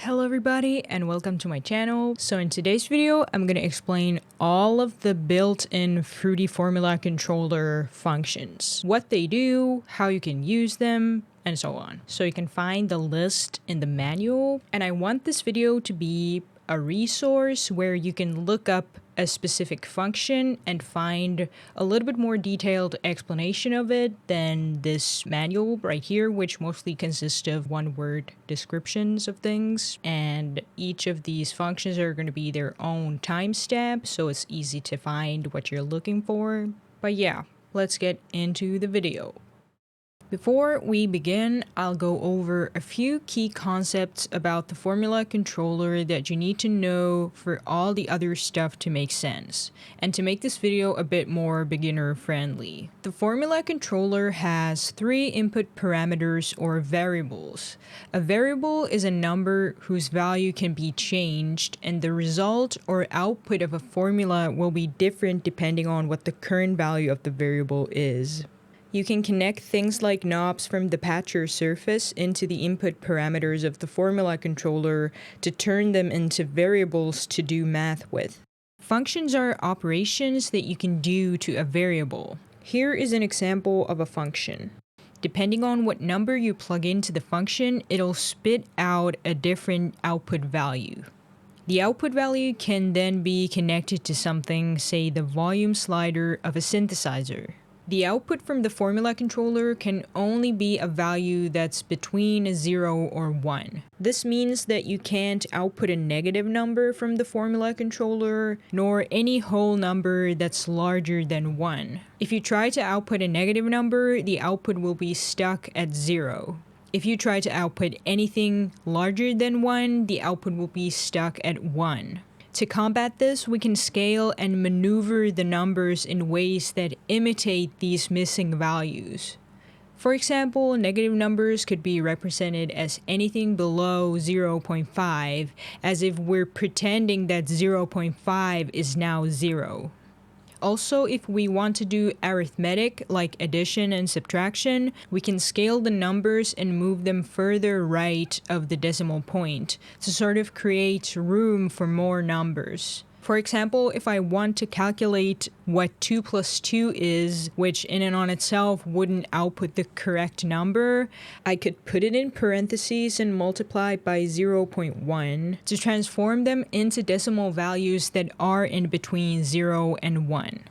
Hello everybody and welcome to my channel. So in today's video, I'm going to explain all of the built-in Fruity Formula Controller functions, what they do, how you can use them, and so on. So you can find the list in the manual, and I want this video to be a resource where you can look up a specific function and find a little bit more detailed explanation of it than this manual right here, which mostly consists of one-word descriptions of things. And each of these functions are going to be their own timestamp, so it's easy to find what you're looking for. But yeah, let's get into the video. Before we begin, I'll go over a few key concepts about the formula controller that you need to know for all the other stuff to make sense, and to make this video a bit more beginner friendly. The formula controller has three input parameters or variables. A variable is a number whose value can be changed, and the result or output of a formula will be different depending on what the current value of the variable is. You can connect things like knobs from the patcher surface into the input parameters of the formula controller to turn them into variables to do math with. Functions are operations that you can do to a variable. Here is an example of a function. Depending on what number you plug into the function, it'll spit out a different output value. The output value can then be connected to something, say the volume slider of a synthesizer. The output from the formula controller can only be a value that's between 0 or 1. This means that you can't output a negative number from the formula controller, nor any whole number that's larger than 1. If you try to output a negative number, the output will be stuck at 0. If you try to output anything larger than 1, the output will be stuck at 1. To combat this, we can scale and maneuver the numbers in ways that imitate these missing values. For example, negative numbers could be represented as anything below 0.5, as if we're pretending that 0.5 is now 0. Also, if we want to do arithmetic, like addition and subtraction, we can scale the numbers and move them further right of the decimal point to sort of create room for more numbers. For example, if I want to calculate what 2 plus 2 is, which in and on itself wouldn't output the correct number, I could put it in parentheses and multiply by 0.1 to transform them into decimal values that are in between 0 and 1.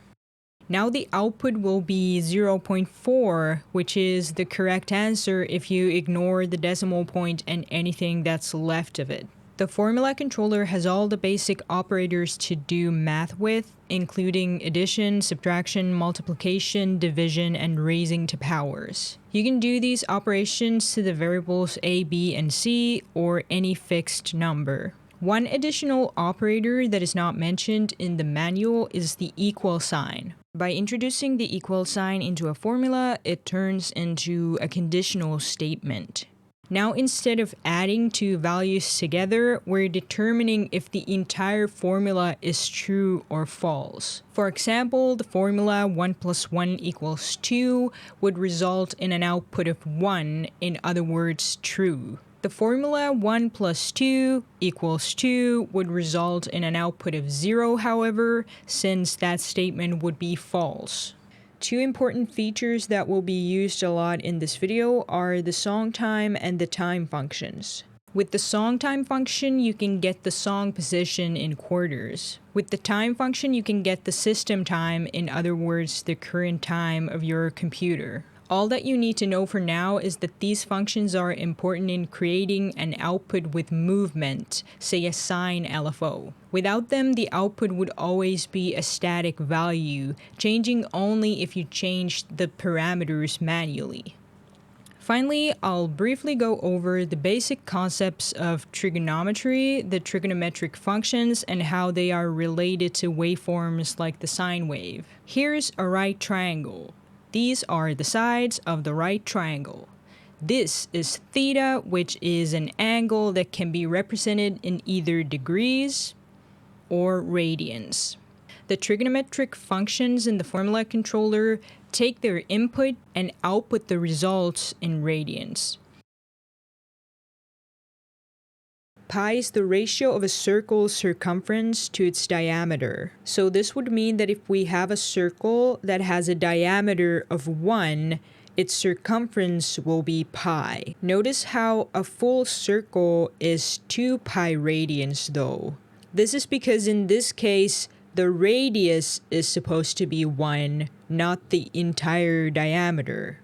Now the output will be 0.4, which is the correct answer if you ignore the decimal point and anything that's left of it. The formula controller has all the basic operators to do math with, including addition, subtraction, multiplication, division, and raising to powers. You can do these operations to the variables a, b, and c, or any fixed number. One additional operator that is not mentioned in the manual is the equal sign. By introducing the equal sign into a formula, it turns into a conditional statement. Now, instead of adding two values together, we're determining if the entire formula is true or false. For example, the formula 1 plus 1 equals 2 would result in an output of 1, in other words, true. The formula 1 plus 2 equals 2 would result in an output of 0, however, since that statement would be false. Two important features that will be used a lot in this video are the SongTime and the time functions. With the SongTime function, you can get the song position in quarters. With the time function, you can get the system time, in other words, the current time of your computer. All that you need to know for now is that these functions are important in creating an output with movement, say a sine LFO. Without them, the output would always be a static value, changing only if you changed the parameters manually. Finally, I'll briefly go over the basic concepts of trigonometry, the trigonometric functions, and how they are related to waveforms like the sine wave. Here's a right triangle. These are the sides of the right triangle. This is theta, which is an angle that can be represented in either degrees or radians. The trigonometric functions in the formula controller take their input and output the results in radians. pi is the ratio of a circle's circumference to its diameter. So this would mean that if we have a circle that has a diameter of 1, its circumference will be pi. Notice how a full circle is 2 pi radians though. This is because in this case, the radius is supposed to be 1, not the entire diameter.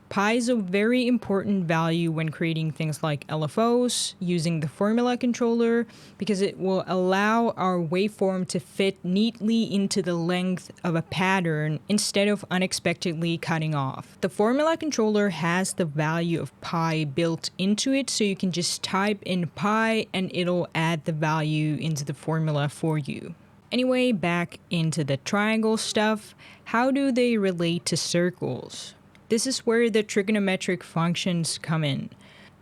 Pi is a very important value when creating things like LFOs using the formula controller because it will allow our waveform to fit neatly into the length of a pattern instead of unexpectedly cutting off. The formula controller has the value of pi built into it, so you can just type in pi and it'll add the value into the formula for you. Anyway, back into the triangle stuff. How do they relate to circles? This is where the trigonometric functions come in.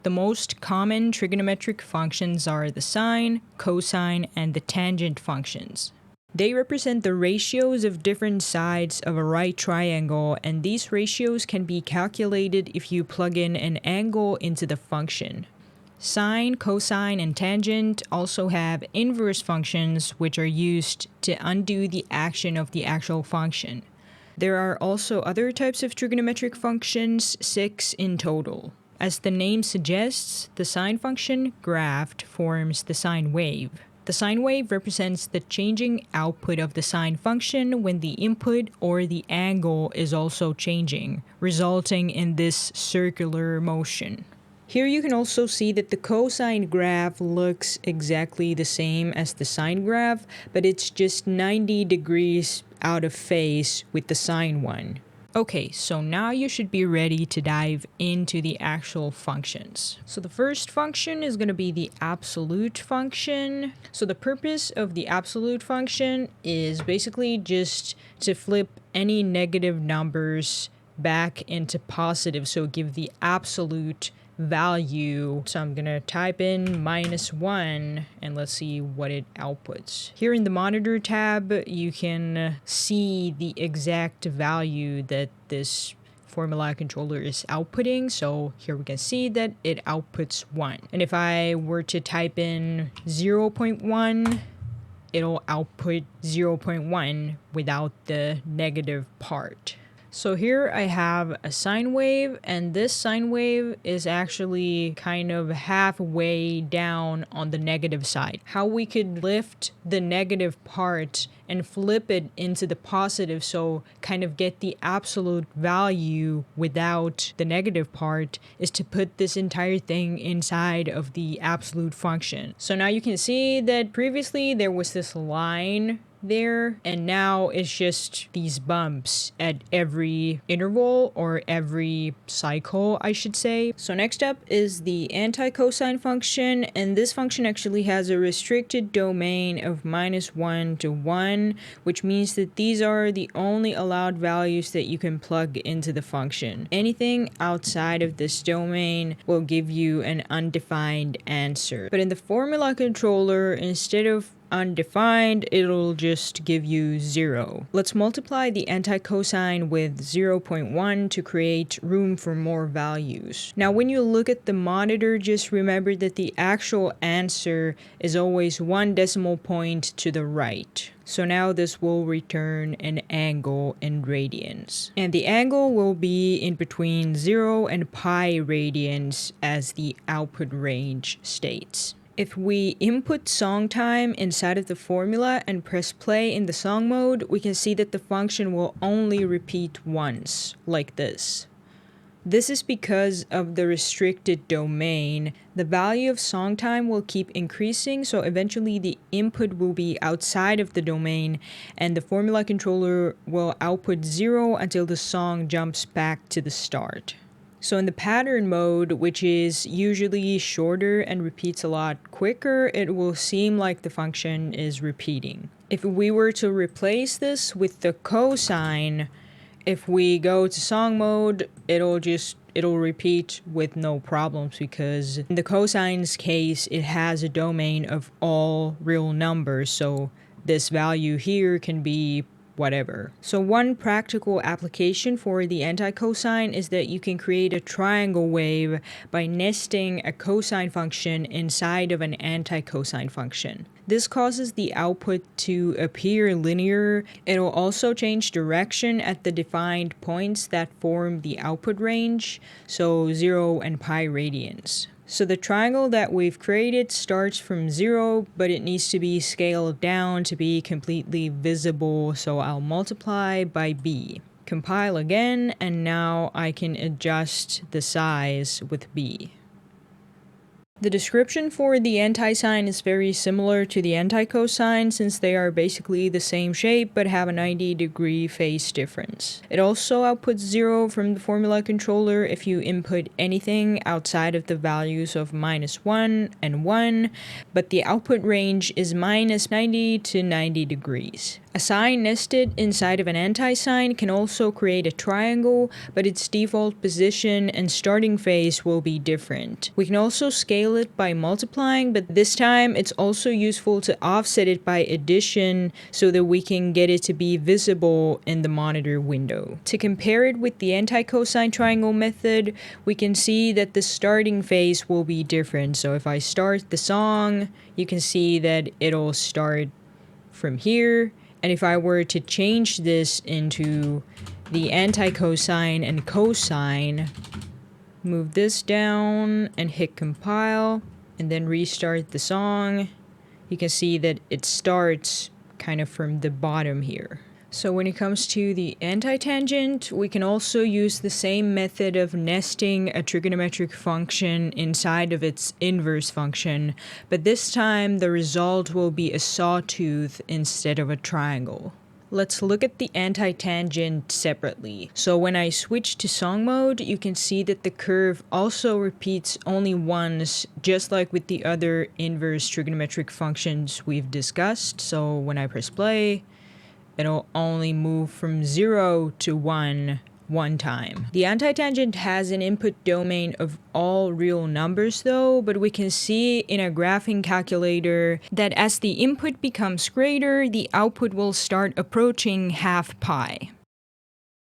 The most common trigonometric functions are the sine, cosine, and the tangent functions. They represent the ratios of different sides of a right triangle, and these ratios can be calculated if you plug in an angle into the function. Sine, cosine, and tangent also have inverse functions which are used to undo the action of the actual function. There are also other types of trigonometric functions, 6 in total. As the name suggests, the sine function graphed forms the sine wave. The sine wave represents the changing output of the sine function when the input or the angle is also changing, resulting in this circular motion. Here you can also see that the cosine graph looks exactly the same as the sine graph, but it's just 90 degrees out of phase with the sine one. Okay, so now you should be ready to dive into the actual functions. So the first function is going to be the absolute function. So the purpose of the absolute function is basically just to flip any negative numbers back into positive, so give the absolute value. So I'm gonna type in -1 and let's see what it outputs. Here in the monitor tab, you can see the exact value that this formula controller is outputting. So here we can see that it outputs 1. And if I were to type in 0.1, it'll output 0.1 without the negative part. So here I have a sine wave, and this sine wave is actually kind of halfway down on the negative side. How we could lift the negative part and flip it into the positive, so kind of get the absolute value without the negative part, is to put this entire thing inside of the absolute function. So now you can see that previously there was this line there, and now it's just these bumps at every interval or every cycle, I should say. So next up is the anti-cosine function, and this function actually has a restricted domain of -1 to 1, which means that these are the only allowed values that you can plug into the function. Anything outside of this domain will give you an undefined answer. But in the formula controller, instead of undefined, it'll just give you 0. Let's multiply the anti-cosine with 0.1 to create room for more values. Now when you look at the monitor, just remember that the actual answer is always 1 decimal point to the right. So now this will return an angle in radians. And the angle will be in between 0 and pi radians as the output range states. If we input SongTime inside of the formula and press play in the song mode, we can see that the function will only repeat once, like this. This is because of the restricted domain. The value of SongTime will keep increasing, so eventually the input will be outside of the domain, and the formula controller will output 0 until the song jumps back to the start. So in the pattern mode, which is usually shorter and repeats a lot quicker, it will seem like the function is repeating. If we were to replace this with the cosine, if we go to song mode, it'll repeat with no problems, because in the cosine's case, it has a domain of all real numbers. So this value here can be whatever. So one practical application for the anti-cosine is that you can create a triangle wave by nesting a cosine function inside of an anti-cosine function. This causes the output to appear linear. It'll also change direction at the defined points that form the output range, so 0 and pi radians. So the triangle that we've created starts from 0, but it needs to be scaled down to be completely visible, so I'll multiply by b. Compile again, and now I can adjust the size with b. The description for the anti-sine is very similar to the anti-cosine since they are basically the same shape but have a 90-degree phase difference. It also outputs 0 from the formula controller if you input anything outside of the values of -1 and 1, but the output range is -90 to 90 degrees. A sine nested inside of an anti-sine can also create a triangle, but its default position and starting phase will be different. We can also scale it by multiplying, but this time it's also useful to offset it by addition so that we can get it to be visible in the monitor window. To compare it with the anti-cosine triangle method, we can see that the starting phase will be different. So if I start the song, you can see that it'll start from here. And if I were to change this into the anti-cosine and cosine, move this down and hit compile, and then restart the song, you can see that it starts kind of from the bottom here. So when it comes to the antitangent, we can also use the same method of nesting a trigonometric function inside of its inverse function, but this time the result will be a sawtooth instead of a triangle. Let's look at the antitangent separately. So when I switch to song mode, you can see that the curve also repeats only once, just like with the other inverse trigonometric functions we've discussed. So when I press play, it'll only move from 0 to 1 time. The antitangent has an input domain of all real numbers though, but we can see in a graphing calculator that as the input becomes greater, the output will start approaching half pi.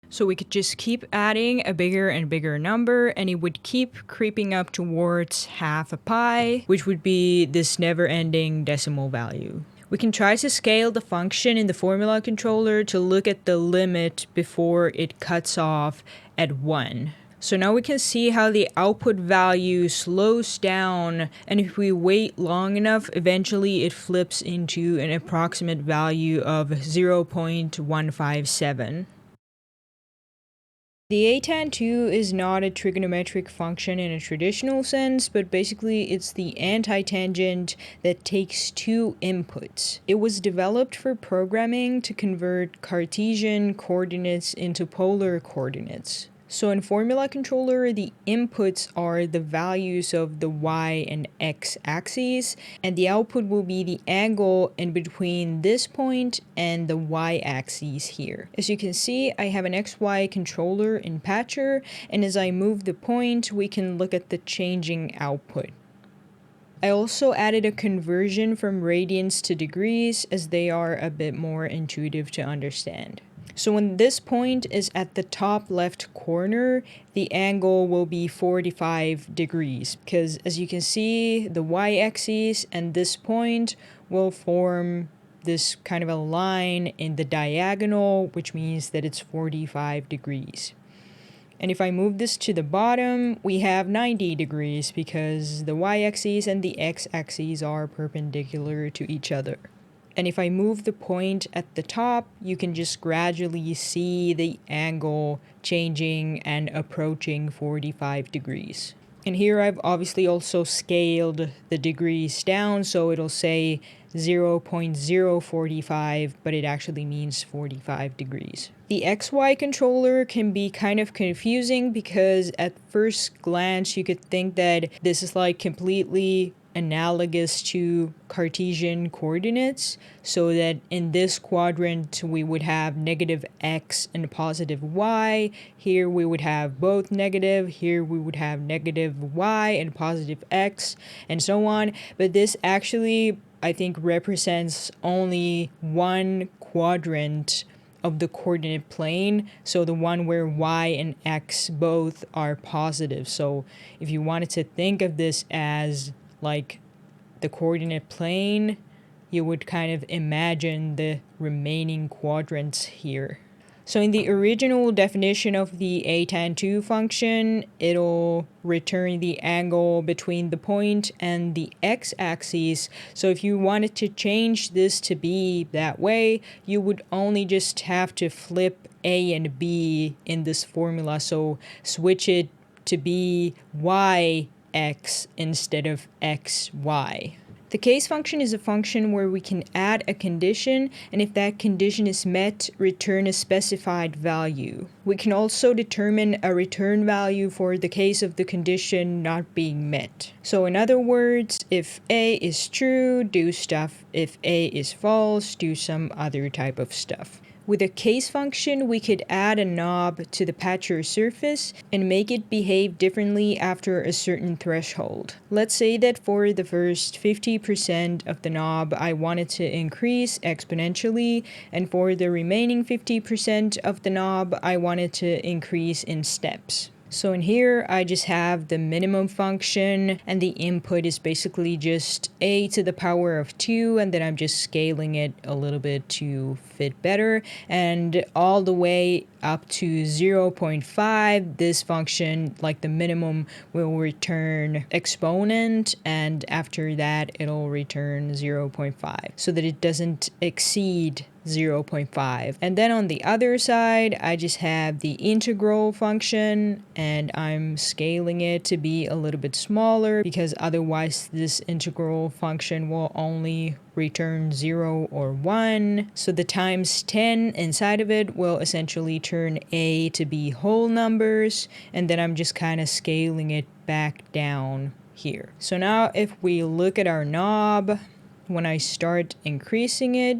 So we could just keep adding a bigger and bigger number, and it would keep creeping up towards half a pi, which would be this never-ending decimal value. We can try to scale the function in the formula controller to look at the limit before it cuts off at 1. So now we can see how the output value slows down, and if we wait long enough, eventually it flips into an approximate value of 0.157. The atan2 is not a trigonometric function in a traditional sense, but basically it's the antitangent that takes two inputs. It was developed for programming to convert Cartesian coordinates into polar coordinates. So in Formula Controller, the inputs are the values of the y and x axes, and the output will be the angle in between this point and the y axis here. As you can see, I have an xy controller in Patcher, and as I move the point, we can look at the changing output. I also added a conversion from radians to degrees, as they are a bit more intuitive to understand. So when this point is at the top left corner, the angle will be 45 degrees, because as you can see, the y-axis and this point will form this kind of a line in the diagonal, which means that it's 45 degrees. And if I move this to the bottom, we have 90 degrees because the y-axis and the x-axis are perpendicular to each other. And if I move the point at the top, you can just gradually see the angle changing and approaching 45 degrees. And here I've obviously also scaled the degrees down, so it'll say 0.045, but it actually means 45 degrees. The XY controller can be kind of confusing because at first glance you could think that this is like completely analogous to Cartesian coordinates, so that in this quadrant we would have negative x and positive y, here we would have both negative, here we would have negative y and positive x, and so on. But this actually, I think, represents only one quadrant of the coordinate plane, so the one where y and x both are positive. So if you wanted to think of this as like the coordinate plane, you would kind of imagine the remaining quadrants here. So in the original definition of the a-tan2 function, it'll return the angle between the point and the x-axis. So if you wanted to change this to be that way, you would only just have to flip a and b in this formula. So switch it to be yx instead of xy. The case function is a function where we can add a condition, and if that condition is met, return a specified value. We can also determine a return value for the case of the condition not being met. So in other words, if A is true, do stuff. If A is false, do some other type of stuff. With a case function, we could add a knob to the patcher surface and make it behave differently after a certain threshold. Let's say that for the first 50% of the knob, I wanted to increase exponentially, and for the remaining 50% of the knob, I wanted to increase in steps. So in here, I just have the minimum function, and the input is basically just a to the power of 2, and then I'm just scaling it a little bit to fit better. And all the way up to 0.5, this function, like the minimum, will return exponent, and after that, it'll return 0.5, so that it doesn't exceed 0.5. And then on the other side, I just have the integral function, and I'm scaling it to be a little bit smaller because otherwise this integral function will only return 0 or 1. So the times 10 inside of it will essentially turn a to be whole numbers, and then I'm just kind of scaling it back down here. So now if we look at our knob, when I start increasing it,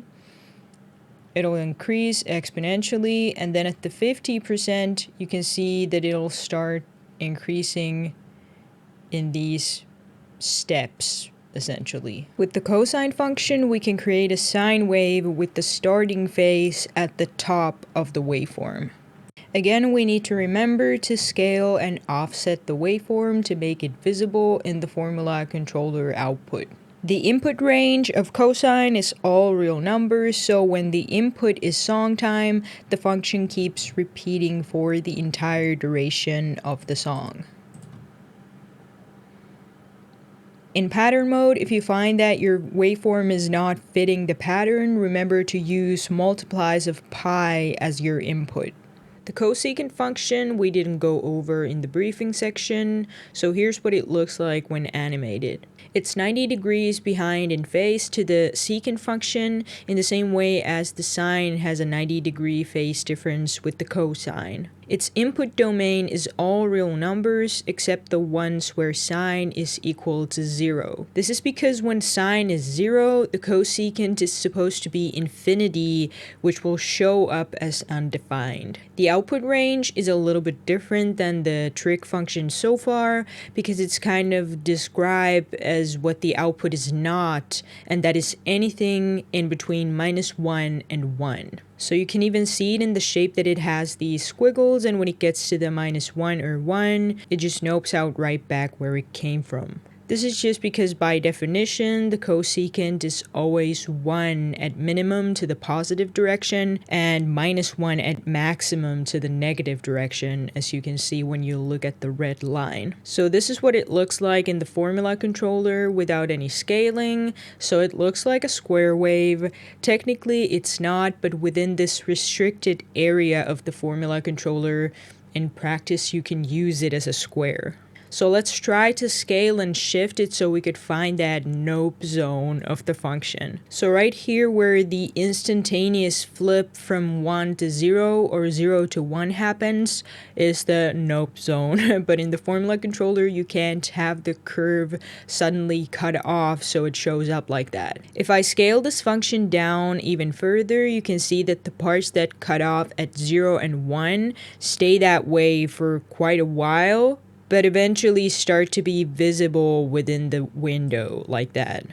it'll increase exponentially, and then at the 50%, you can see that it'll start increasing in these steps, essentially. With the cosine function, we can create a sine wave with the starting phase at the top of the waveform. Again, we need to remember to scale and offset the waveform to make it visible in the formula controller output. The input range of cosine is all real numbers, so when the input is song time, the function keeps repeating for the entire duration of the song. In pattern mode, if you find that your waveform is not fitting the pattern, remember to use multiplies of pi as your input. The cosecant function we didn't go over in the briefing section, so here's what it looks like when animated. It's 90 degrees behind in phase to the secant function in the same way as the sine has a 90-degree phase difference with the cosine. Its input domain is all real numbers except the ones where sine is equal to 0. This is because when sine is 0, the cosecant is supposed to be infinity, which will show up as undefined. The output range is a little bit different than the trig function so far because it's kind of described as what the output is not, and that is anything in between -1 and 1. So you can even see it in the shape that it has these squiggles, and when it gets to the -1 or 1, it just nopes out right back where it came from. This is just because by definition, the cosecant is always 1 at minimum to the positive direction and -1 at maximum to the negative direction, as you can see when you look at the red line. So this is what it looks like in the formula controller without any scaling. So it looks like a square wave. Technically it's not, but within this restricted area of the formula controller, in practice you can use it as a square. So let's try to scale and shift it so we could find that nope zone of the function. So right here where the instantaneous flip from 1 to 0 or 0 to 1 happens is the nope zone. But in the formula controller, you can't have the curve suddenly cut off so it shows up like that. If I scale this function down even further, you can see that the parts that cut off at 0 and 1 stay that way for quite a while, but eventually start to be visible within the window like that.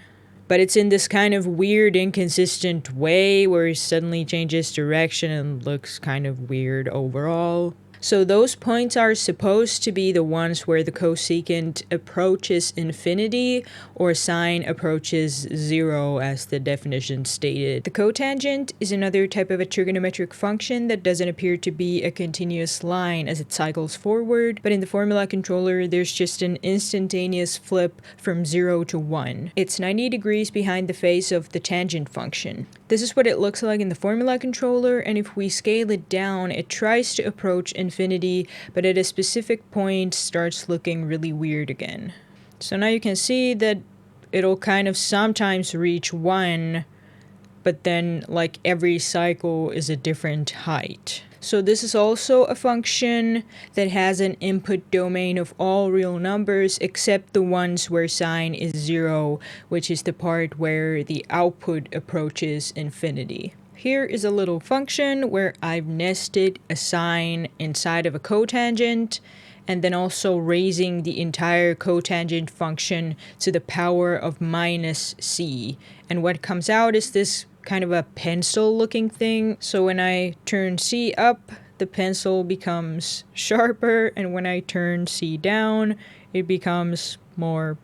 but it's in this kind of weird, inconsistent way where it suddenly changes direction and looks kind of weird overall. So those points are supposed to be the ones where the cosecant approaches infinity or sine approaches 0 as the definition stated. The cotangent is another type of a trigonometric function that doesn't appear to be a continuous line as it cycles forward, but in the formula controller there's just an instantaneous flip from 0 to 1. It's 90 degrees behind the face of the tangent function. This is what it looks like in the formula controller, and if we scale it down, it tries to approach infinity, but at a specific point starts looking really weird again. So now you can see that it'll kind of sometimes reach 1, but then like every cycle is a different height. So this is also a function that has an input domain of all real numbers except the ones where sine is 0, which is the part where the output approaches infinity. Here is a little function where I've nested a sine inside of a cotangent and then also raising the entire cotangent function to the power of minus c. And what comes out is this kind of a pencil looking thing. So when I turn C up, the pencil becomes sharper, and when I turn C down, it becomes more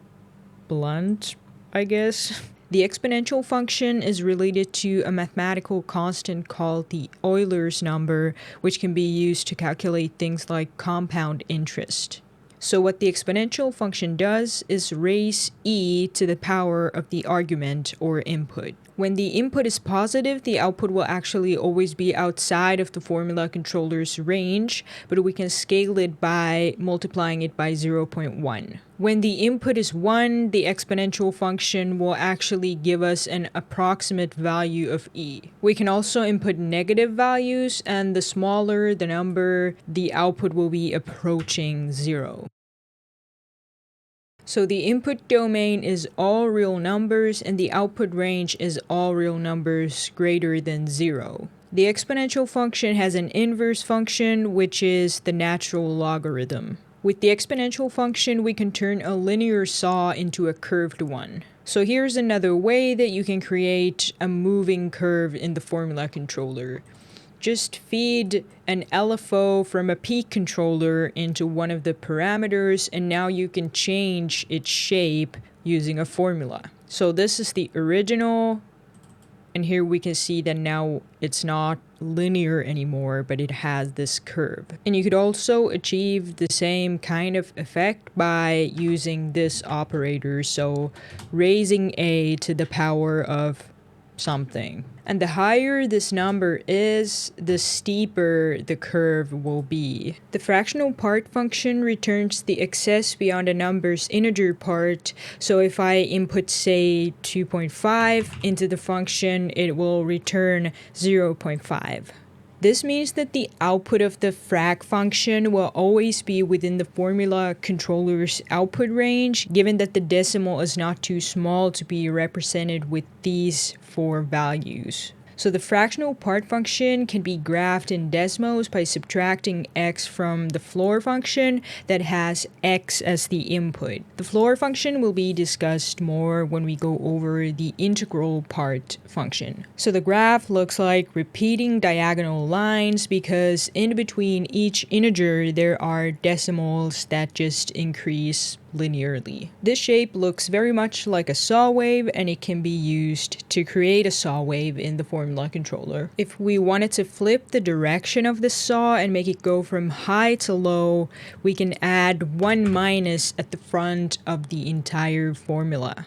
blunt, I guess. The exponential function is related to a mathematical constant called the Euler's number, which can be used to calculate things like compound interest. So what the exponential function does is raise e to the power of the argument or input. When the input is positive, the output will actually always be outside of the formula controller's range, but we can scale it by multiplying it by 0.1. When the input is 1, the exponential function will actually give us an approximate value of e. We can also input negative values, and the smaller the number, the output will be approaching 0. So the input domain is all real numbers and the output range is all real numbers greater than 0. The exponential function has an inverse function, which is the natural logarithm. With the exponential function, we can turn a linear saw into a curved one. So here's another way that you can create a moving curve in the formula controller. Just feed an LFO from a peak controller into one of the parameters, and now you can change its shape using a formula. So this is the original, and here we can see that now it's not linear anymore, but it has this curve. And you could also achieve the same kind of effect by using this operator, so raising a to the power of something. And the higher this number is, the steeper the curve will be. The fractional part function returns the excess beyond a number's integer part, so if I input say 2.5 into the function, it will return 0.5. This means that the output of the Frac function will always be within the formula controller's output range, given that the decimal is not too small to be represented with these 4 values. So the fractional part function can be graphed in Desmos by subtracting x from the floor function that has x as the input. The floor function will be discussed more when we go over the integral part function. So the graph looks like repeating diagonal lines because in between each integer there are decimals that just increase linearly. This shape looks very much like a saw wave, and it can be used to create a saw wave in the formula controller. If we wanted to flip the direction of the saw and make it go from high to low, we can add 1 minus at the front of the entire formula.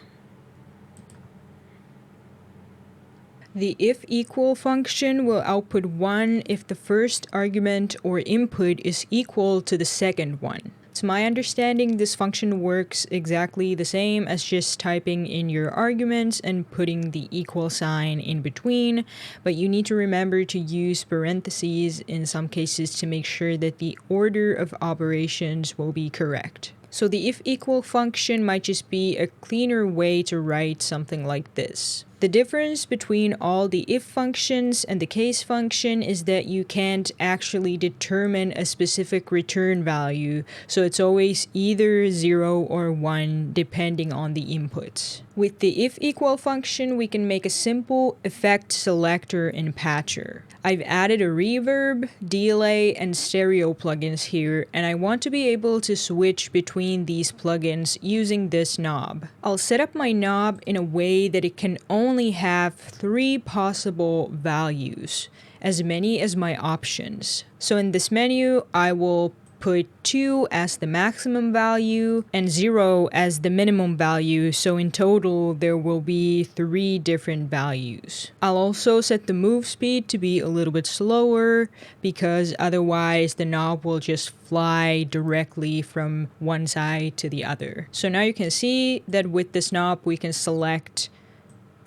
The if equal function will output 1 if the first argument or input is equal to the second one. To my understanding, this function works exactly the same as just typing in your arguments and putting the equal sign in between, but you need to remember to use parentheses in some cases to make sure that the order of operations will be correct. So the if equal function might just be a cleaner way to write something like this. The difference between all the if functions and the case function is that you can't actually determine a specific return value, so it's always either 0 or 1 depending on the inputs. With the if equal function, we can make a simple effect selector and patcher. I've added a reverb, delay, and stereo plugins here, and I want to be able to switch between these plugins using this knob. I'll set up my knob in a way that it can only have 3 possible values, as many as my options. So in this menu, I will put 2 as the maximum value and 0 as the minimum value, so in total there will be 3 different values. I'll also set the move speed to be a little bit slower because otherwise the knob will just fly directly from one side to the other. So now you can see that with this knob we can select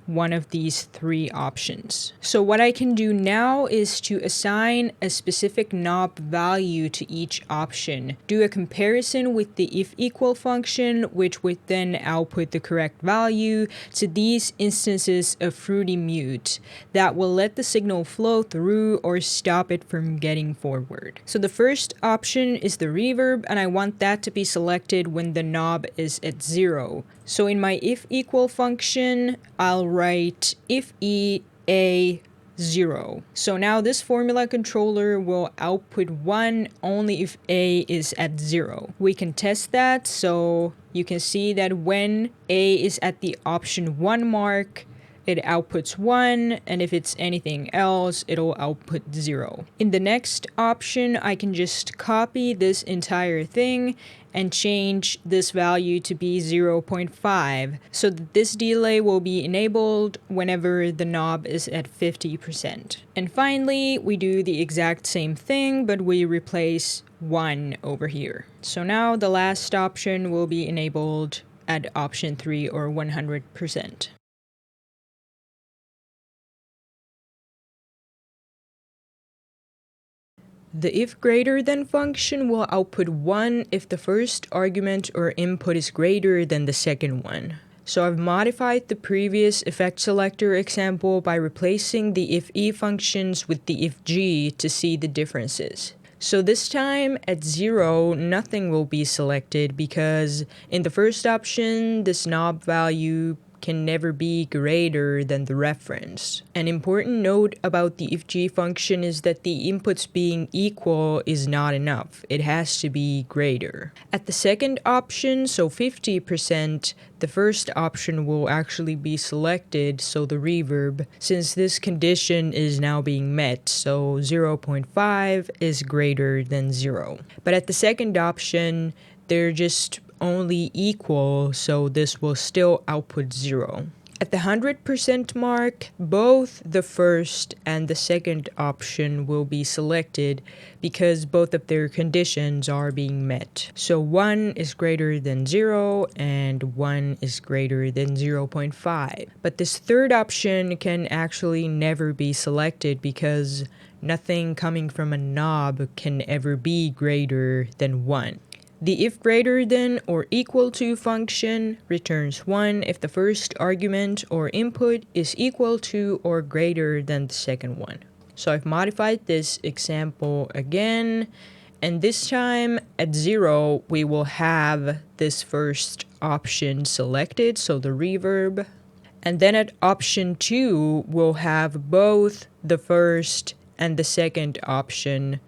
one of these 3 options. So what I can do now is to assign a specific knob value to each option, do a comparison with the if equal function, which would then output the correct value to these instances of Fruity Mute that will let the signal flow through or stop it from getting forward. So the first option is the reverb, and I want that to be selected when the knob is at 0. So in my if equal function, I'll write IfE A 0. So now this formula controller will output 1 only if A is at 0. We can test that, so you can see that when A is at the option 1 mark, it outputs 1, and if it's anything else, it'll output 0. In the next option, I can just copy this entire thing and change this value to be 0.5, so that this delay will be enabled whenever the knob is at 50%. And finally, we do the exact same thing, but we replace 1 over here. So now the last option will be enabled at option 3 or 100%. The if greater than function will output 1 if the first argument or input is greater than the second one. So I've modified the previous effect selector example by replacing the IfE functions with the IfGE to see the differences. So this time at 0, nothing will be selected because in the first option, this knob value can never be greater than the reference. An important note about the IfGE function is that the inputs being equal is not enough. It has to be greater. At the second option, so 50%, the first option will actually be selected, so the reverb, since this condition is now being met, so 0.5 is greater than 0. But at the second option, they're just only equal, so this will still output 0. At the 100% mark, both the first and the second option will be selected because both of their conditions are being met. So 1 is greater than 0 and 1 is greater than 0.5. But this third option can actually never be selected because nothing coming from a knob can ever be greater than 1. The if greater than or equal to function returns 1 if the first argument or input is equal to or greater than the second one. So I've modified this example again, and this time at 0 we will have this first option selected, so the reverb, and then at option 2 we'll have both the first and the second option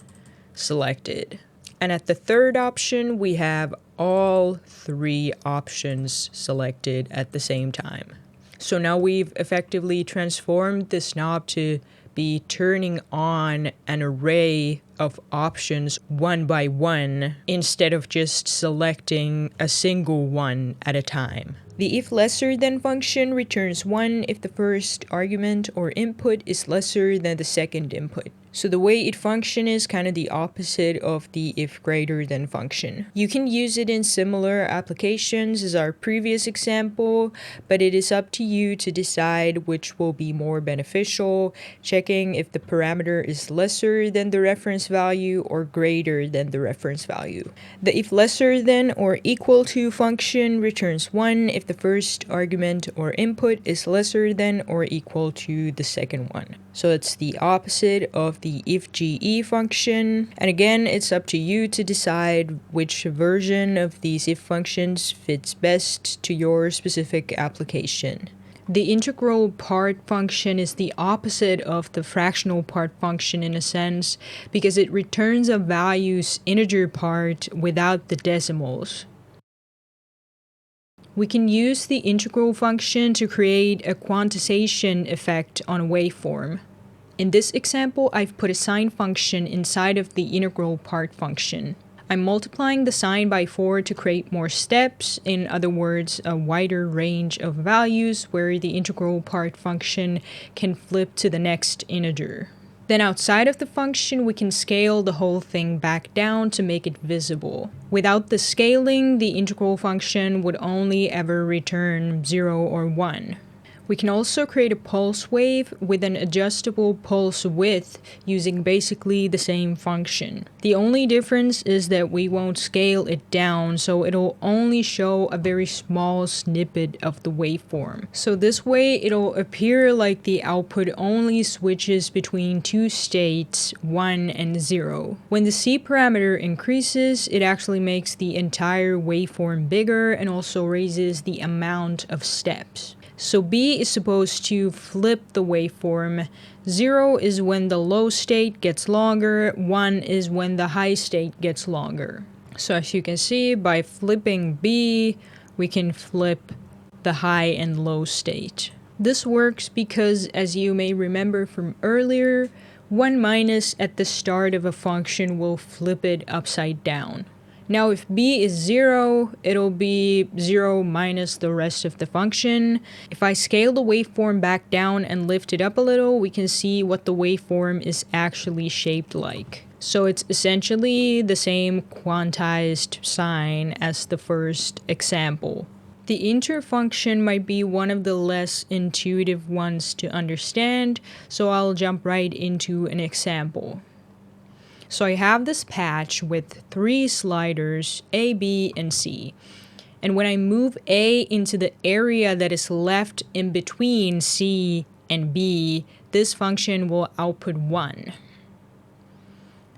selected. And at the third option, we have all 3 options selected at the same time. So now we've effectively transformed this knob to be turning on an array of options one by one instead of just selecting a single one at a time. The if lesser than function returns 1 if the first argument or input is lesser than the second input. So the way it functions is kind of the opposite of the if greater than function. You can use it in similar applications as our previous example, but it is up to you to decide which will be more beneficial, checking if the parameter is lesser than the reference value or greater than the reference value. The if lesser than or equal to function returns 1 if the first argument or input is lesser than or equal to the second one. So it's the opposite of the IfGE function. And again, it's up to you to decide which version of these if functions fits best to your specific application. The integral part function is the opposite of the fractional part function in a sense, because it returns a value's integer part without the decimals. We can use the integral function to create a quantization effect on a waveform. In this example, I've put a sine function inside of the integral part function. I'm multiplying the sine by 4 to create more steps, in other words, a wider range of values where the integral part function can flip to the next integer. Then outside of the function, we can scale the whole thing back down to make it visible. Without the scaling, the integral function would only ever return 0 or 1. We can also create a pulse wave with an adjustable pulse width using basically the same function. The only difference is that we won't scale it down, so it'll only show a very small snippet of the waveform. So this way it'll appear like the output only switches between two states, 1 and 0. When the C parameter increases, it actually makes the entire waveform bigger and also raises the amount of steps. So B is supposed to flip the waveform. 0 is when the low state gets longer, 1 is when the high state gets longer. So as you can see, by flipping B, we can flip the high and low state. This works because, as you may remember from earlier, 1 minus at the start of a function will flip it upside down. Now if B is 0, it'll be 0 minus the rest of the function. If I scale the waveform back down and lift it up a little, we can see what the waveform is actually shaped like. So it's essentially the same quantized sine as the first example. The inter function might be one of the less intuitive ones to understand, so I'll jump right into an example. So I have this patch with 3 sliders, A, B, and C. And when I move A into the area that is left in between C and B, this function will output 1.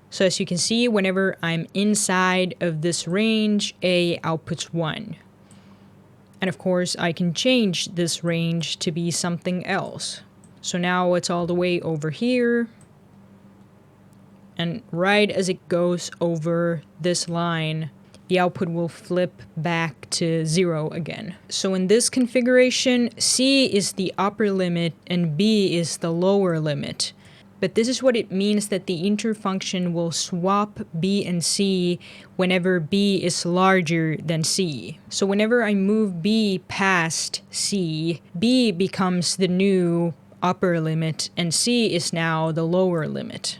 So as you can see, whenever I'm inside of this range, A outputs 1. And of course, I can change this range to be something else. So now it's all the way over here. And right as it goes over this line, the output will flip back to 0 again. So in this configuration, C is the upper limit and B is the lower limit. But this is what it means that the inter function will swap B and C whenever B is larger than C. So whenever I move B past C, B becomes the new upper limit and C is now the lower limit.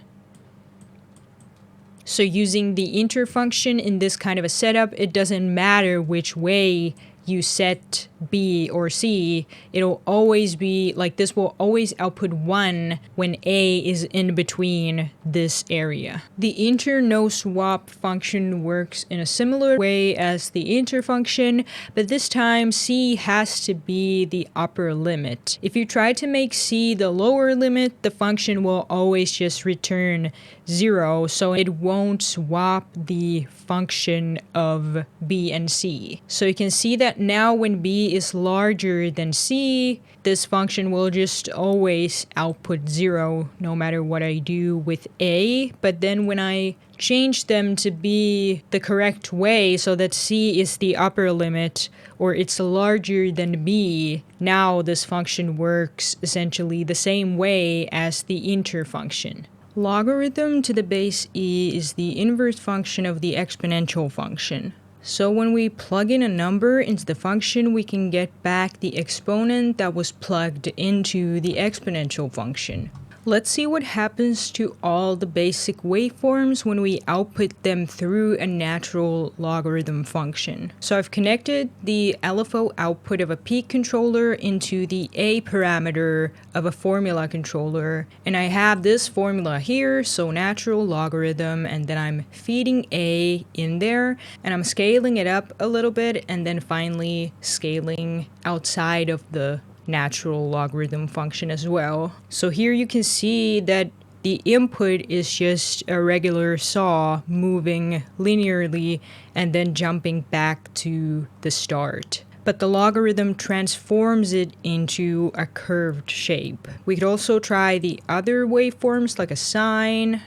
So using the inter function in this kind of a setup, it doesn't matter which way you set B or C, it'll always be like this will always output 1 when A is in between this area. The Internoswap function works in a similar way as the inter function, but this time C has to be the upper limit. If you try to make C the lower limit, the function will always just return 0, so it won't swap the function of B and C. So you can see that now when B is larger than C, this function will just always output 0 no matter what I do with A. But then when I change them to be the correct way so that C is the upper limit or it's larger than B, now this function works essentially the same way as the inter function. Logarithm to the base e is the inverse function of the exponential function. So when we plug in a number into the function, we can get back the exponent that was plugged into the exponential function. Let's see what happens to all the basic waveforms when we output them through a natural logarithm function. So I've connected the LFO output of a peak controller into the A parameter of a formula controller, and I have this formula here, so natural logarithm, and then I'm feeding A in there, and I'm scaling it up a little bit, and then finally scaling outside of the natural logarithm function as well. So here you can see that the input is just a regular saw moving linearly and then jumping back to the start. But the logarithm transforms it into a curved shape. We could also try the other waveforms like a sine.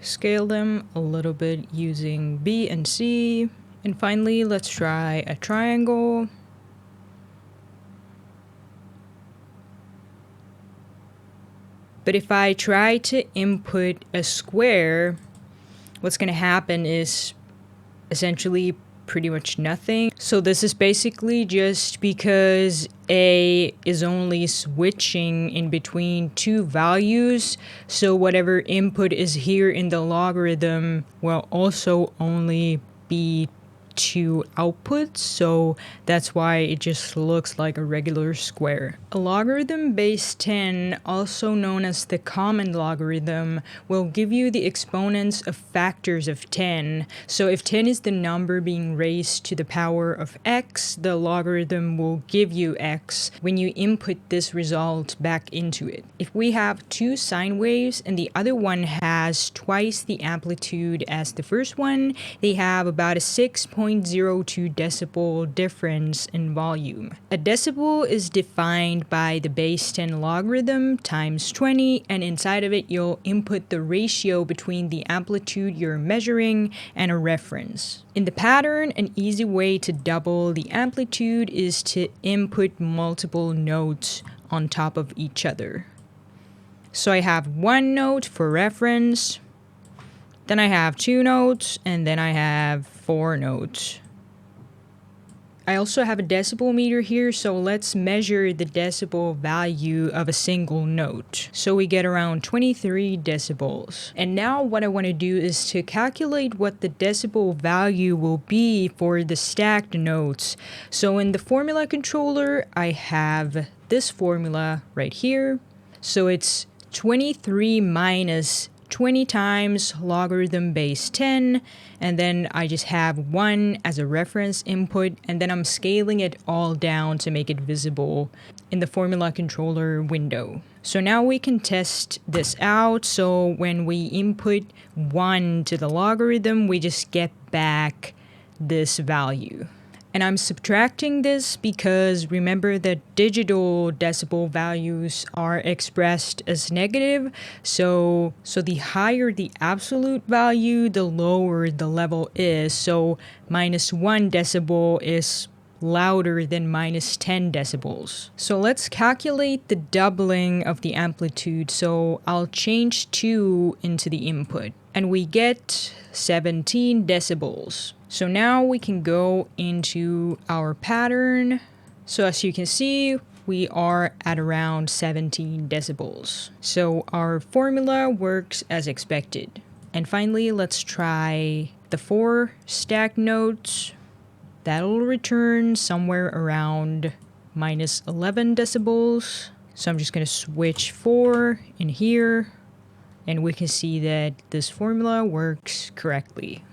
Scale them a little bit using B and C. And finally, let's try a triangle. But if I try to input a square, what's going to happen is essentially pretty much nothing. So this is basically just because A is only switching in between two values. So whatever input is here in the logarithm will also only be two outputs, so that's why it just looks like a regular square. A logarithm base 10, also known as the common logarithm, will give you the exponents of factors of 10. So if 10 is the number being raised to the power of x, the logarithm will give you x when you input this result back into it. If we have two sine waves and the other one has twice the amplitude as the first one, they have about a 6.02 decibel difference in volume. A decibel is defined by the base 10 logarithm times 20, and inside of it you'll input the ratio between the amplitude you're measuring and a reference. In the pattern, an easy way to double the amplitude is to input multiple notes on top of each other. So I have one note for reference, then I have two notes, and then I have four notes. I also have a decibel meter here, so let's measure the decibel value of a single note. So we get around 23 decibels. And now what I want to do is to calculate what the decibel value will be for the stacked notes. So in the formula controller, I have this formula right here. So it's 23 minus 20 times logarithm base 10, and then I just have 1 as a reference input, and then I'm scaling it all down to make it visible in the formula controller window. So now we can test this out. So when we input 1 to the logarithm, we just get back this value. And I'm subtracting this because remember that digital decibel values are expressed as negative. So the higher the absolute value, the lower the level is. So -1 decibel is louder than -10 decibels. So let's calculate the doubling of the amplitude. So I'll change 2 into the input, and we get 17 decibels. So now we can go into our pattern. So as you can see, we are at around 17 decibels. So our formula works as expected. And finally, let's try the 4 stacked notes. That'll return somewhere around -11 decibels. So I'm just going to switch 4 in here, and we can see that this formula works correctly.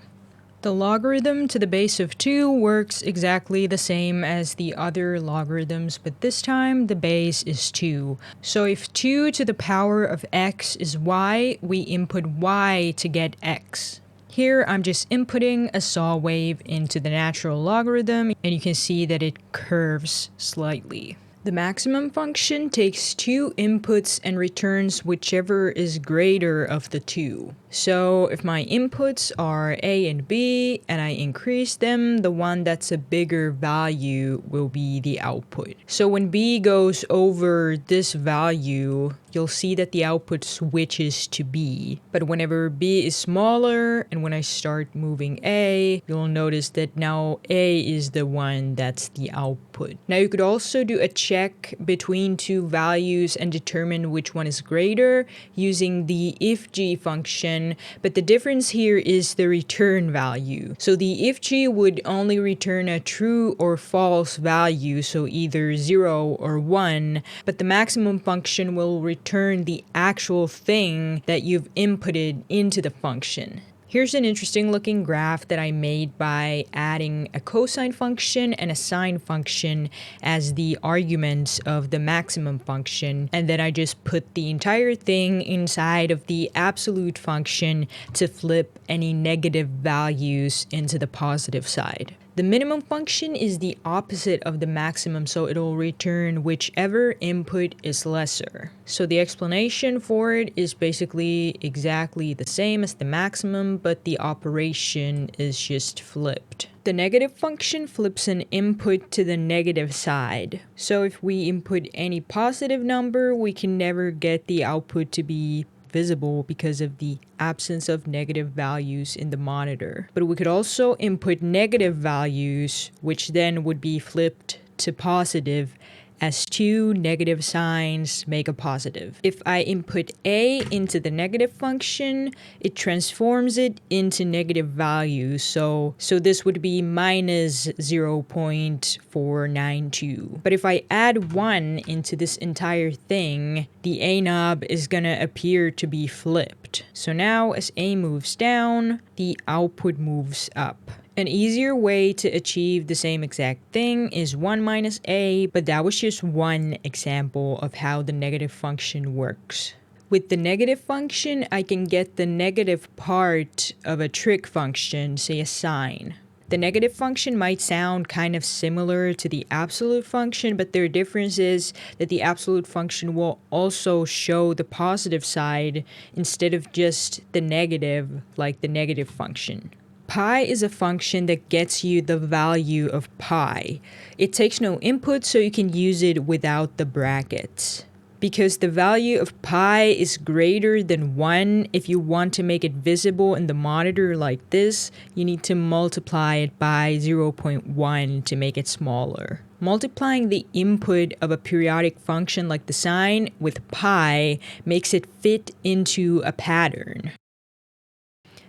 The logarithm to the base of 2 works exactly the same as the other logarithms, but this time the base is 2. So if 2 to the power of x is y, we input y to get x. Here I'm just inputting a saw wave into the natural logarithm, and you can see that it curves slightly. The maximum function takes 2 inputs and returns whichever is greater of the 2. So if my inputs are A and B and I increase them, the one that's a bigger value will be the output. So when B goes over this value, you'll see that the output switches to B. But whenever B is smaller and when I start moving A, you'll notice that now A is the one that's the output. Now you could also do a check between two values and determine which one is greater using the IfGE function, but the difference here is the return value. So the IfGE would only return a true or false value, so either 0 or 1, but the maximum function will return the actual thing that you've inputted into the function. Here's an interesting looking graph that I made by adding a cosine function and a sine function as the arguments of the maximum function, and then I just put the entire thing inside of the absolute function to flip any negative values into the positive side. The minimum function is the opposite of the maximum, so it'll return whichever input is lesser. So the explanation for it is basically exactly the same as the maximum, but the operation is just flipped. The negative function flips an input to the negative side. So if we input any positive number, we can never get the output to be visible because of the absence of negative values in the monitor. But we could also input negative values, which then would be flipped to positive as two negative signs make a positive. If I input a into the negative function, it transforms it into negative values. So this would be minus 0.492. But if I add 1 into this entire thing, the a knob is gonna appear to be flipped. So now as a moves down, the output moves up. An easier way to achieve the same exact thing is 1 minus a, but that was just one example of how the negative function works. With the negative function, I can get the negative part of a trig function, say a sine. The negative function might sound kind of similar to the absolute function, but their difference is that the absolute function will also show the positive side instead of just the negative, like the negative function. Pi is a function that gets you the value of pi. It takes no input, so you can use it without the brackets. Because the value of pi is greater than 1, if you want to make it visible in the monitor like this, you need to multiply it by 0.1 to make it smaller. Multiplying the input of a periodic function like the sine with pi makes it fit into a pattern.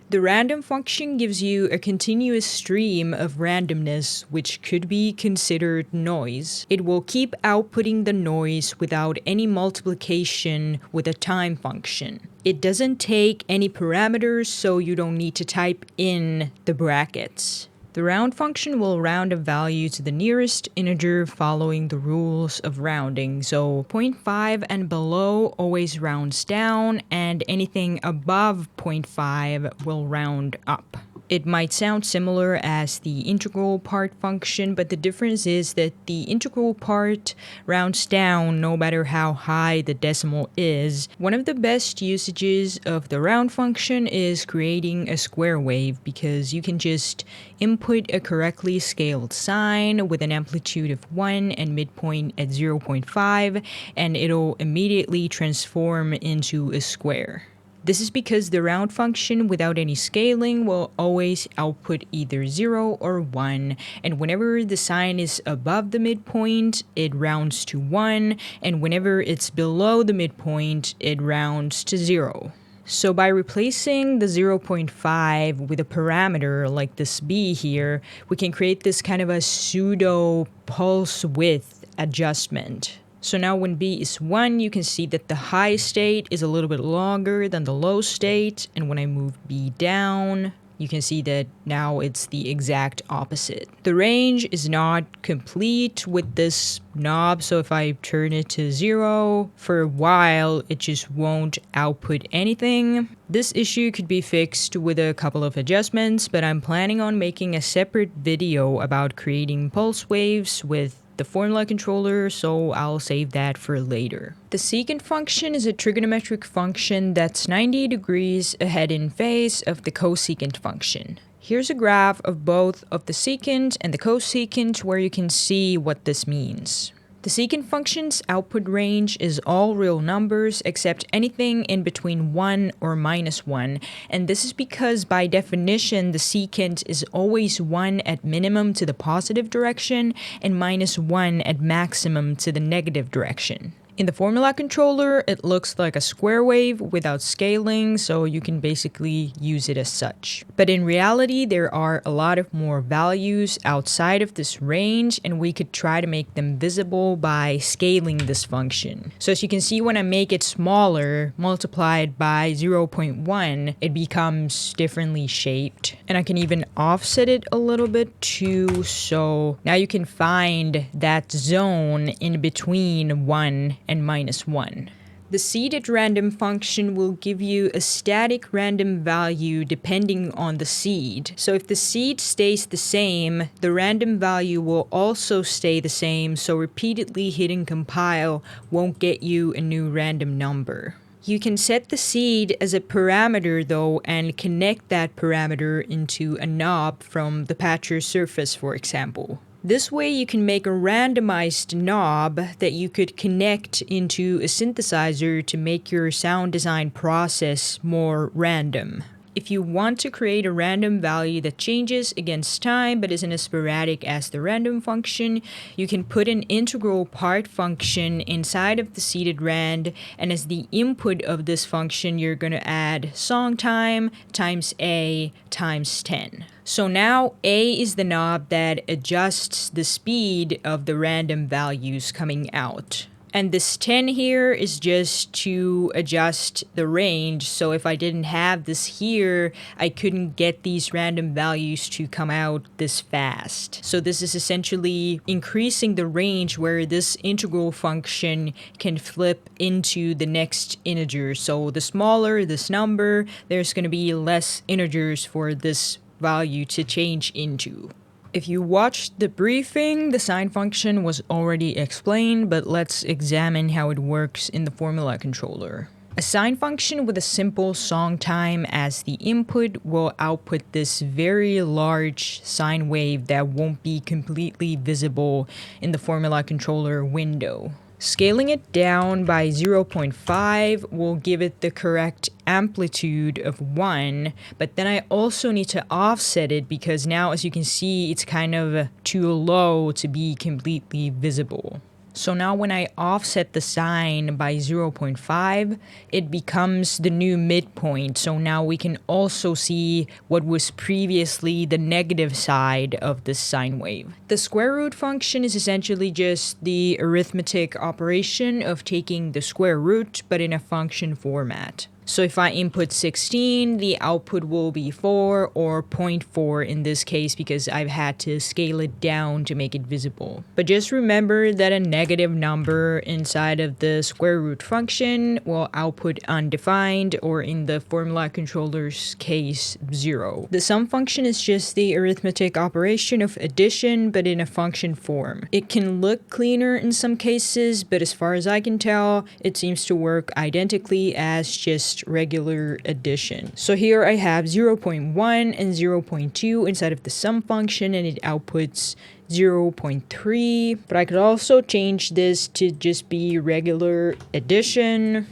The random function gives you a continuous stream of randomness, which could be considered noise. It will keep outputting the noise without any multiplication with a time function. It doesn't take any parameters, so you don't need to type in the brackets. The round function will round a value to the nearest integer following the rules of rounding. So 0.5 and below always rounds down, and anything above 0.5 will round up. It might sound similar as the integral part function, but the difference is that the integral part rounds down no matter how high the decimal is. One of the best usages of the round function is creating a square wave, because you can just input a correctly scaled sine with an amplitude of 1 and midpoint at 0.5, and it'll immediately transform into a square. This is because the round function without any scaling will always output either 0 or 1, and whenever the sine is above the midpoint, it rounds to 1, and whenever it's below the midpoint, it rounds to 0. So by replacing the 0.5 with a parameter like this b here, we can create this kind of a pseudo pulse width adjustment. So now when b is 1, you can see that the high state is a little bit longer than the low state, and when I move b down, you can see that now it's the exact opposite. The range is not complete with this knob, so if I turn it to 0, for a while it just won't output anything. This issue could be fixed with a couple of adjustments, but I'm planning on making a separate video about creating pulse waves with the formula controller, so I'll save that for later. The secant function is a trigonometric function that's 90 degrees ahead in phase of the cosecant function. Here's a graph of both of the secant and the cosecant where you can see what this means. The secant function's output range is all real numbers except anything in between 1 or -1, and this is because by definition the secant is always 1 at minimum to the positive direction and -1 at maximum to the negative direction. In the formula controller, it looks like a square wave without scaling, so you can basically use it as such. But in reality, there are a lot of more values outside of this range, and we could try to make them visible by scaling this function. So as you can see, when I make it smaller, multiplied by 0.1, it becomes differently shaped. And I can even offset it a little bit too, so now you can find that zone in between 1 and -1. The SeededRand function will give you a static random value depending on the seed. So if the seed stays the same, the random value will also stay the same, so repeatedly hitting compile won't get you a new random number. You can set the seed as a parameter though and connect that parameter into a knob from the patcher surface, for example. This way you can make a randomized knob that you could connect into a synthesizer to make your sound design process more random. If you want to create a random value that changes against time but isn't as sporadic as the random function, you can put an integral part function inside of the SeededRand, and as the input of this function you're going to add SongTime times A times 10. So now A is the knob that adjusts the speed of the random values coming out. And this 10 here is just to adjust the range, so if I didn't have this here, I couldn't get these random values to come out this fast. So this is essentially increasing the range where this integral function can flip into the next integer. So the smaller this number, there's going to be less integers for this value to change into. If you watched the briefing, the sine function was already explained, but let's examine how it works in the formula controller. A sine function with a simple SongTime as the input will output this very large sine wave that won't be completely visible in the formula controller window. Scaling it down by 0.5 will give it the correct amplitude of 1, but then I also need to offset it because now, as you can see, it's kind of too low to be completely visible. So now when I offset the sine by 0.5, it becomes the new midpoint. So now we can also see what was previously the negative side of this sine wave. The square root function is essentially just the arithmetic operation of taking the square root, but in a function format. So if I input 16, the output will be 4 or 0.4 in this case because I've had to scale it down to make it visible. But just remember that a negative number inside of the square root function will output undefined, or in the formula controller's case, 0. The sum function is just the arithmetic operation of addition but in a function form. It can look cleaner in some cases, but as far as I can tell, it seems to work identically as just regular addition. So here I have 0.1 and 0.2 inside of the sum function, and it outputs 0.3, but I could also change this to just be regular addition,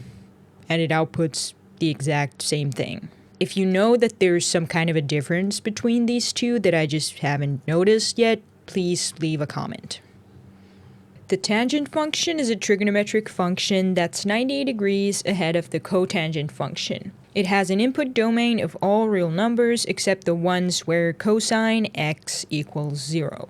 and it outputs the exact same thing. If you know that there's some kind of a difference between these two that I just haven't noticed yet, please leave a comment. The tangent function is a trigonometric function that's 98 degrees ahead of the cotangent function. It has an input domain of all real numbers except the ones where cosine x equals 0.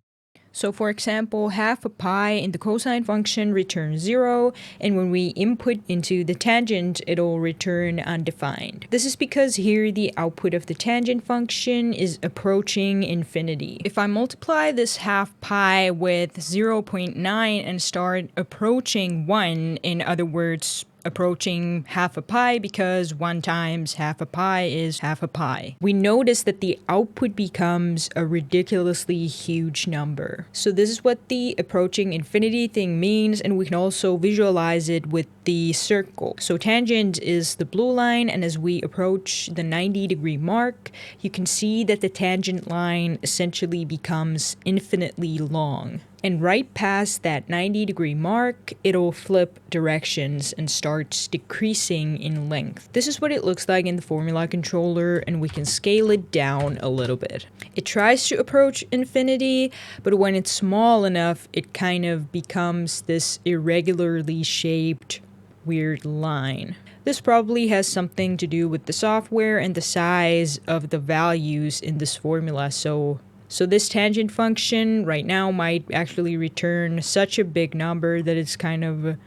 So for example, half a pi in the cosine function returns 0, and when we input into the tangent, it'll return undefined. This is because here the output of the tangent function is approaching infinity. If I multiply this half pi with 0.9 and start approaching 1, in other words, approaching half a pi, because 1 times half a pi is half a pi, we notice that the output becomes a ridiculously huge number. So this is what the approaching infinity thing means, and we can also visualize it with the circle. So tangent is the blue line, and as we approach the 90-degree mark, you can see that the tangent line essentially becomes infinitely long. And right past that 90-degree mark, it'll flip directions and starts decreasing in length. This is what it looks like in the formula controller, and we can scale it down a little bit. It tries to approach infinity, but when it's small enough, it kind of becomes this irregularly shaped weird line. This probably has something to do with the software and the size of the values in this formula. So this tangent function right now might actually return such a big number that it's kind of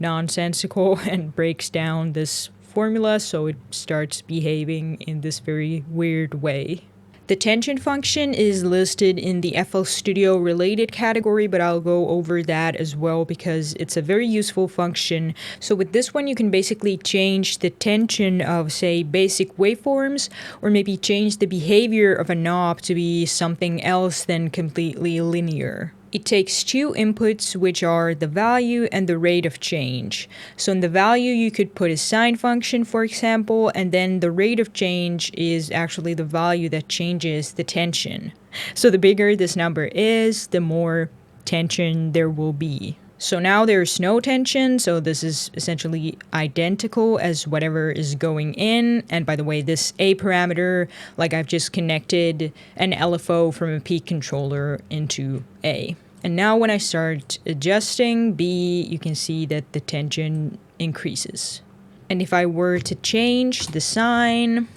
nonsensical and breaks down this formula, so it starts behaving in this very weird way. The tangent function is listed in the FL Studio related category, but I'll go over that as well because it's a very useful function. So with this one, you can basically change the tension of, say, basic waveforms, or maybe change the behavior of a knob to be something else than completely linear. It takes two inputs, which are the value and the rate of change. So in the value, you could put a sine function, for example, and then the rate of change is actually the value that changes the tension. So the bigger this number is, the more tension there will be. So now there's no tension, so this is essentially identical as whatever is going in. And by the way, this A parameter, like I've just connected an LFO from a peak controller into A. And now when I start adjusting B, you can see that the tension increases. And if I were to change the sign,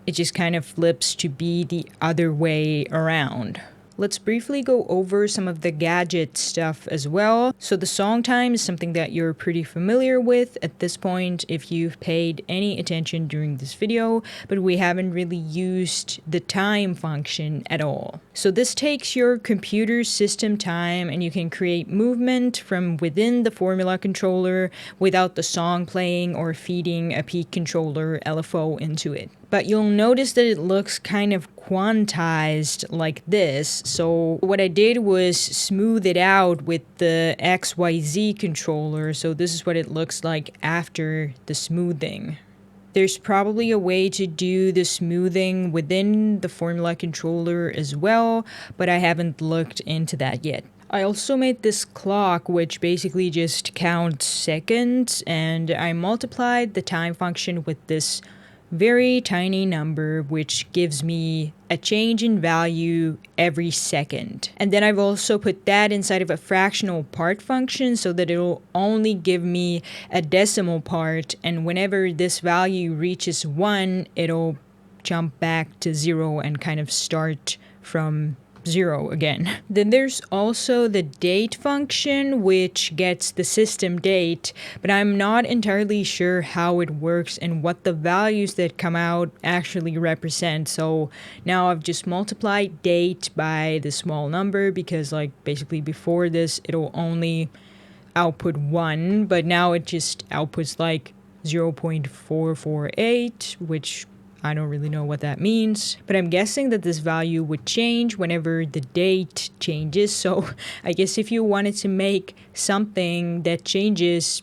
it just kind of flips to be the other way around. Let's briefly go over some of the gadget stuff as well. So the SongTime is something that you're pretty familiar with at this point if you've paid any attention during this video, but we haven't really used the time function at all. So this takes your computer's system time and you can create movement from within the formula controller without the song playing or feeding a peak controller LFO into it. But you'll notice that it looks kind of quantized like this. So what I did was smooth it out with the XYZ controller. So this is what it looks like after the smoothing. There's probably a way to do the smoothing within the formula controller as well, but I haven't looked into that yet. I also made this clock which basically just counts seconds, and I multiplied the time function with this very tiny number which gives me a change in value every second. And then I've also put that inside of a fractional part function so that it'll only give me a decimal part, and whenever this value reaches 1, it'll jump back to 0 and kind of start from 0 again. Then there's also the date function, which gets the system date, but I'm not entirely sure how it works and what the values that come out actually represent. So now I've just multiplied date by the small number because, like, basically before this it'll only output 1, but now it just outputs like 0.448, which I don't really know what that means, but I'm guessing that this value would change whenever the date changes. So I guess if you wanted to make something that changes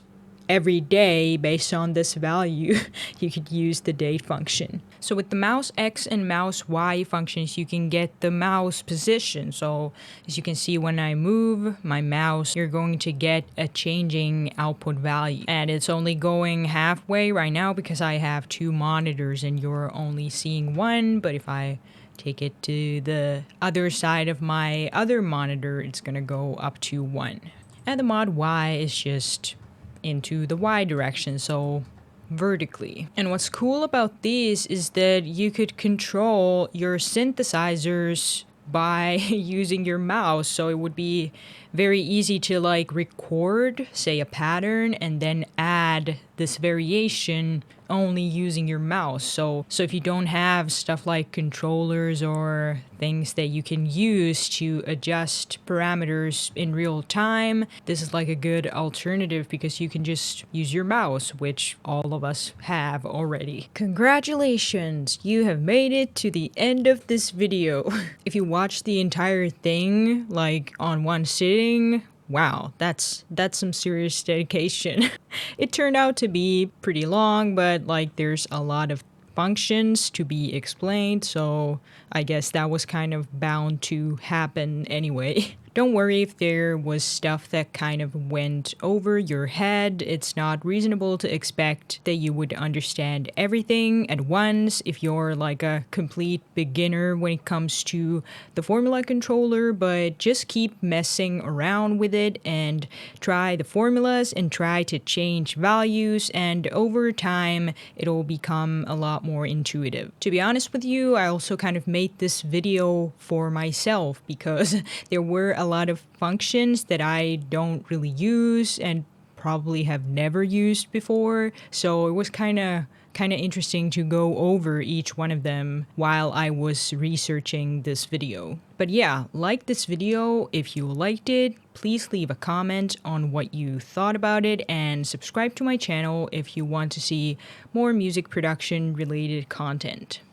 every day based on this value, you could use the date function. So with the mouse X and mouse Y functions, you can get the mouse position. So as you can see, when I move my mouse, you're going to get a changing output value. And it's only going halfway right now because I have 2 monitors and you're only seeing 1. But if I take it to the other side of my other monitor, it's gonna go up to 1. And the mod Y is just into the Y direction, so vertically. And what's cool about these is that you could control your synthesizers by using your mouse, so it would be very easy to like record, say, a pattern and then add this variation only using your mouse. So if you don't have stuff like controllers or things that you can use to adjust parameters in real time, this is like a good alternative because you can just use your mouse, which all of us have already. Congratulations, you have made it to the end of this video. If you watch the entire thing like on one sitting, wow, that's some serious dedication. It turned out to be pretty long, but like there's a lot of functions to be explained, so I guess that was kind of bound to happen anyway. don't worry if there was stuff that kind of went over your head. It's not reasonable to expect that you would understand everything at once if you're like a complete beginner when it comes to the formula controller, but just keep messing around with it and try the formulas and try to change values, and over time it'll become a lot more intuitive. To be honest with you, I also kind of made this video for myself because there were a lot of functions that I don't really use and probably have never used before, so it was kind of interesting to go over each one of them while I was researching this video. But yeah, like this video if you liked it, please leave a comment on what you thought about it, and subscribe to my channel if you want to see more music production related content.